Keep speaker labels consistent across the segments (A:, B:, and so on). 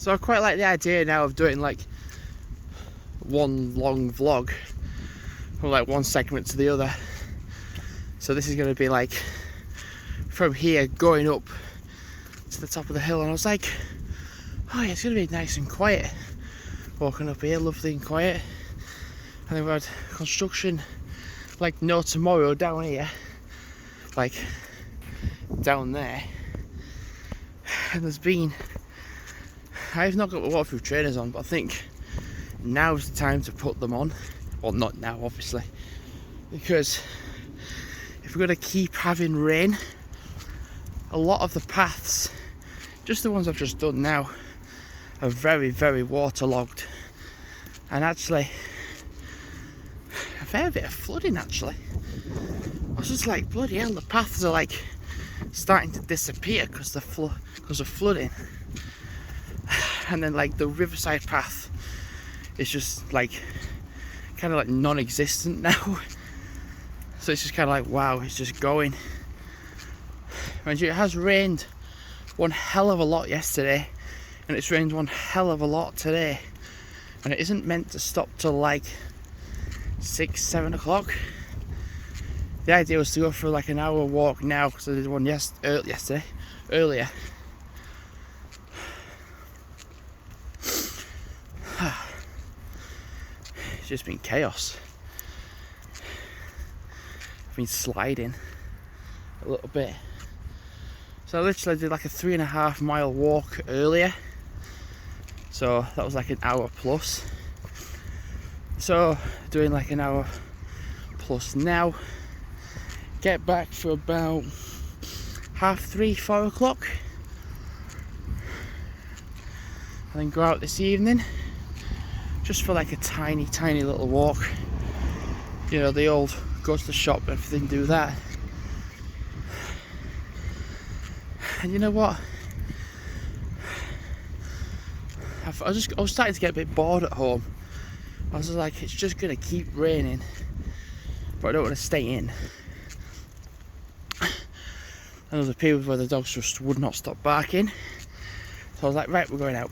A: So I quite like the idea now of doing like one long vlog from like one segment to the other. So this is going to be like from here going up to the top of the hill, and I was like, oh yeah, it's going to be nice and quiet walking up here, lovely and quiet. And then we had construction like no tomorrow down here, like down there. And there's been, I've not got the waterproof trainers on, but I think now's the time to put them on. Well, not now obviously, because if we're going to keep having rain, a lot of the paths, just the ones I've just done now, are very, very waterlogged. And actually, a fair bit of flooding actually. I was just like, bloody hell, the paths are like starting to disappear because of flooding. And then like the riverside path is just like kind of like non-existent now. So it's just kind of like, wow, it's just going. Mind you, it has rained one hell of a lot yesterday, and it's rained one hell of a lot today, and it isn't meant to stop till like 6-7 o'clock. The idea was to go for like an hour walk now, because I did one earlier. It's just been chaos. I've been sliding a little bit. So I literally did like a 3.5 mile walk earlier. So that was like an hour plus. So doing like an hour plus now. Get back for about 3:30, 4 o'clock. And then go out this evening. Just for like a tiny little walk. You know, the old go to the shop, everything, do that. And you know what? I was starting to get a bit bored at home. I was like, it's just gonna keep raining, but I don't want to stay in. And other people where the dogs just would not stop barking. So I was like, right, we're going out.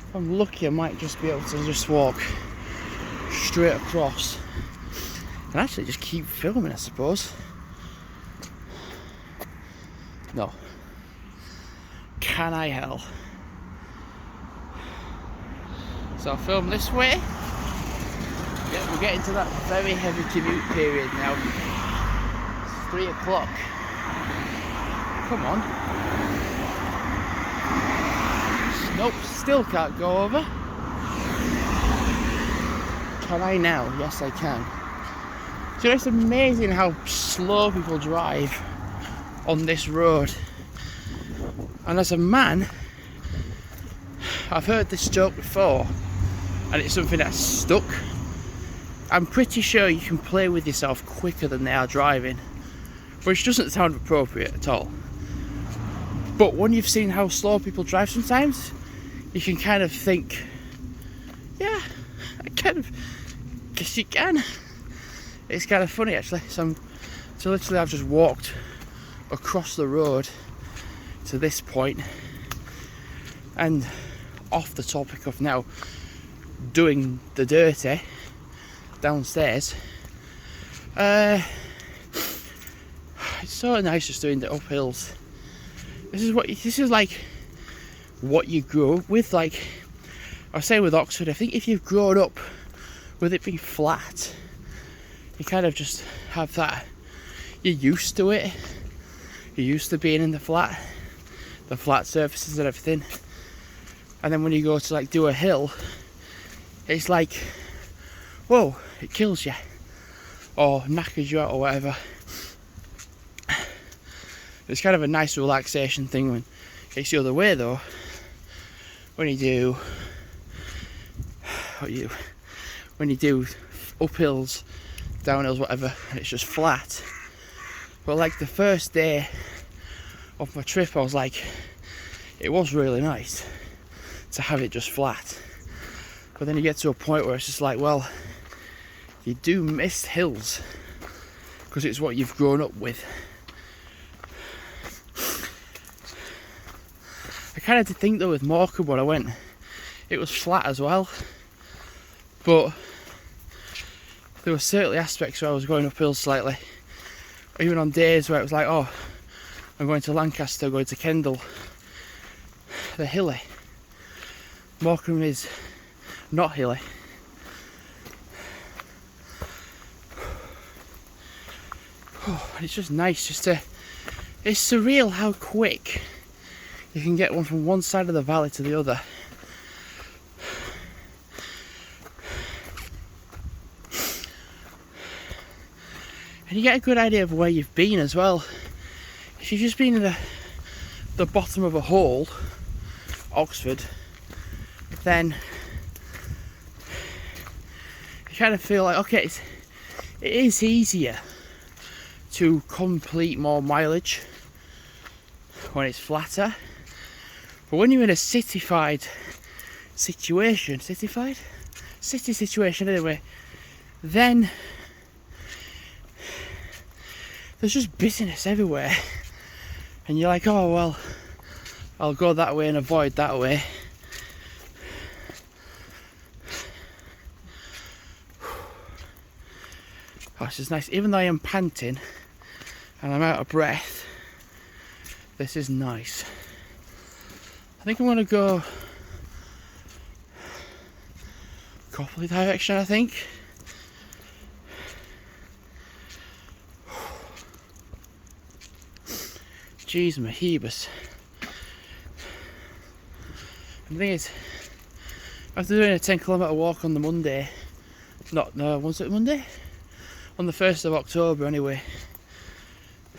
A: If I'm lucky, I might just be able to just walk straight across and actually just keep filming, I suppose. No. Can I hell? So I'll film this way. Yeah, we're getting to that very heavy commute period now. It's 3 o'clock. Come on. Nope, still can't go over. Can I now? Yes, I can. So it's amazing how slow people drive on this road. And as a man, I've heard this joke before, and it's something that's stuck. I'm pretty sure you can play with yourself quicker than they are driving, which doesn't sound appropriate at all. But when you've seen how slow people drive sometimes, you can kind of think, yeah, I kind of guess you can. It's kind of funny actually. So literally I've just walked across the road to this point, and off the topic of now doing the dirty downstairs, it's so nice just doing the uphills. This is like what you grow up with. Like I was saying with Oxford, I think if you've grown up with it being flat, you kind of just have that, you're used to it. You're used to being in the flat surfaces and everything. And then when you go to like do a hill, it's like, whoa, it kills you or knackers you out or whatever. It's kind of a nice relaxation thing when it's the other way though. When you do uphills, downhills, whatever, and it's just flat. But like the first day of my trip, I was like, it was really nice to have it just flat. But then you get to a point where it's just like, well, you do miss hills because it's what you've grown up with. kind of did think though with Morecambe when I went, it was flat as well, but there were certainly aspects where I was going uphill slightly. Even on days where it was like, oh, I'm going to Lancaster, going to Kendal, they're hilly. Morecambe is not hilly. And it's just nice just to, it's surreal how quick you can get one from one side of the valley to the other. And you get a good idea of where you've been as well. If you've just been in the bottom of a hole, Oxford, then you kind of feel like, okay, it is easier to complete more mileage when it's flatter. But when you're in a city situation anyway, then there's just busyness everywhere, and you're like, oh well, I'll go that way and avoid that way. Oh, this is nice. Even though I am panting and I'm out of breath, this is nice. I think I'm going to go Copley direction, I think. Jeez, my hebus. And the thing is, after doing a 10km walk on the Monday, was it Monday? On the 1st of October anyway. I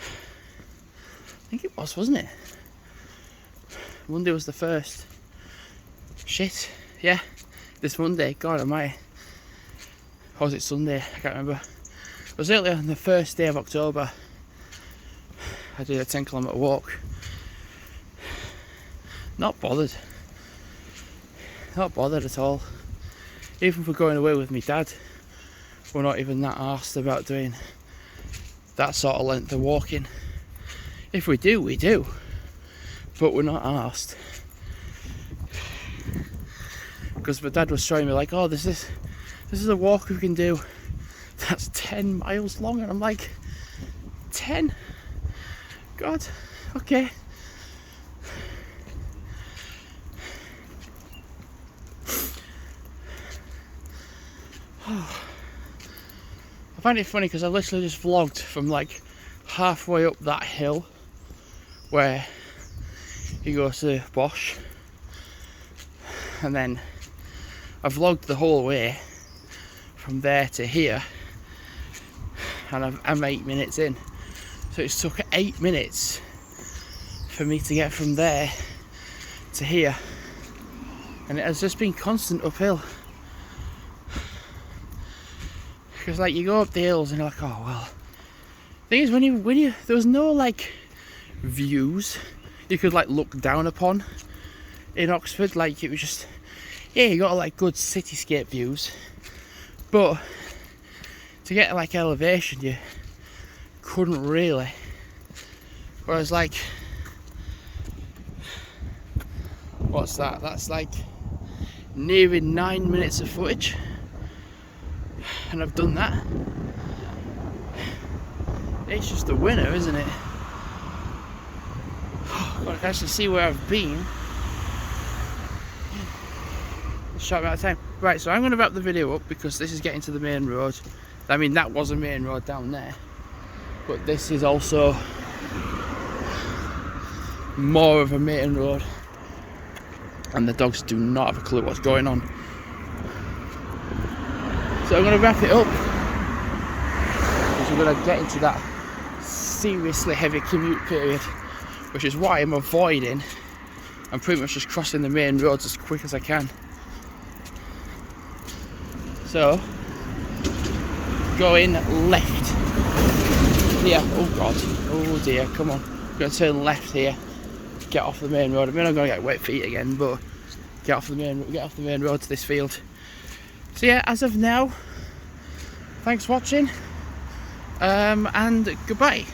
A: think it was, wasn't it? Monday was the 1st. Shit, yeah, this Monday, God almighty. Or was it Sunday? I can't remember. It was earlier on the 1st day of October. I did a 10km walk. Not bothered. Not bothered at all. Even for going away with my dad, we're not even that arsed about doing that sort of length of walking. If we do, we do. But we're not arsed. Because my dad was showing me like, oh, this is a walk we can do that's 10 miles long, and I'm like, 10? God, okay. I find it funny because I literally just vlogged from like halfway up that hill where you go to Bosch, and then I vlogged the whole way from there to here, and I'm 8 minutes in. So it took 8 minutes for me to get from there to here, and it has just been constant uphill. Because like you go up the hills and you're like, oh well. Thing is, when you there was no like views you could like look down upon in Oxford. Like it was just, yeah, you got like good cityscape views, but to get like elevation you couldn't really. Whereas like, what's that? That's like nearly 9 minutes of footage, and I've done that. It's just a winner, isn't it? God, I can actually see where I've been. Short amount of time. Right, so I'm going to wrap the video up because this is getting to the main road. I mean, that was a main road down there, but this is also more of a main road, and the dogs do not have a clue what's going on. So I'm going to wrap it up because we're going to get into that seriously heavy commute period, which is why I'm avoiding and pretty much just crossing the main roads as quick as I can. So, going left here. Oh god, oh dear, come on. I'm going to turn left here, get off the main road. I mean, I'm going to get wet feet again, but get off the main road to this field. So yeah, as of now, thanks for watching, and goodbye.